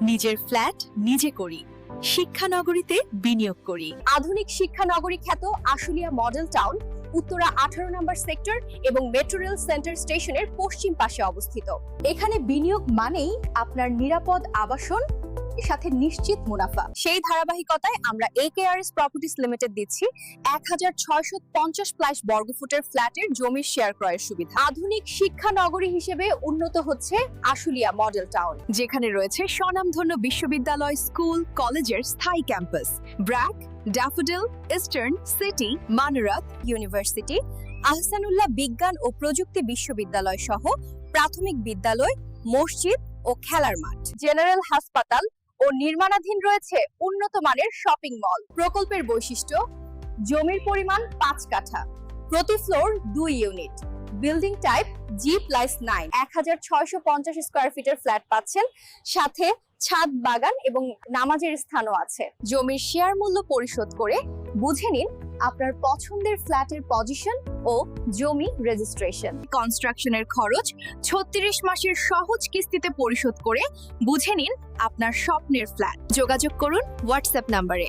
নিজের ফ্ল্যাট নিজে করি, শিক্ষানগরীতে বিনিয়োগ করি। আধুনিক শিক্ষানগরী খ্যাত আশুলিয়া মডেল টাউন উত্তরা 18 নম্বর সেক্টর এবং মেট্রো রেল সেন্টার স্টেশনের পশ্চিম পাশে অবস্থিত। এখানে বিনিয়োগ মানেই আপনার নিরাপদ আবাসন সাথে নিশ্চিত মুনাফা। সেই ধারাবাহিকতায় আমরা AKRS প্রপার্টিজ লিমিটেড দিচ্ছি 1650 বর্গফুটের ফ্ল্যাটের জমির শেয়ার ক্রয়ের সুবিধা। আধুনিক শিক্ষানগরী হিসেবে উন্নত হচ্ছে আশুলিয়া মডেল টাউন, যেখানে রয়েছে স্বনামধন্য বিশ্ববিদ্যালয়, স্কুল, কলেজের স্থায়ী campus, BRAC, Daffodil, Eastern, City, Manarat university, Ahsanullah বিজ্ঞান ও প্রযুক্তি বিশ্ববিদ্যালয় সহ প্রাথমিক বিদ্যালয়, মসজিদ ও খেলার মাঠ, জেনারেল হাসপাতাল ও নির্মাণাধীন রয়েছে উন্নত মানের শপিং মল। প্রকল্পের বৈশিষ্ট্য: জমির পরিমাণ 5 কাঠা, প্রতি floor 2 unit, building type G+9, 1650 square ফিটের ফ্ল্যাট পাচ্ছেন, সাথে ছাদ, বাগান এবং নামাজের স্থানও আছে। জমির শেয়ার মূল্য পরিশোধ করে বুঝে নিন আপনার পছন্দের ফ্ল্যাটের পজিশন ও জমি রেজিস্ট্রেশন। কনস্ট্রাকশনের খরচ 36 মাসের সহজ কিস্তিতে পরিশোধ করে বুঝে নিন আপনার স্বপ্নের ফ্ল্যাট। যোগাযোগ করুন হোয়াটসঅ্যাপ নম্বরে।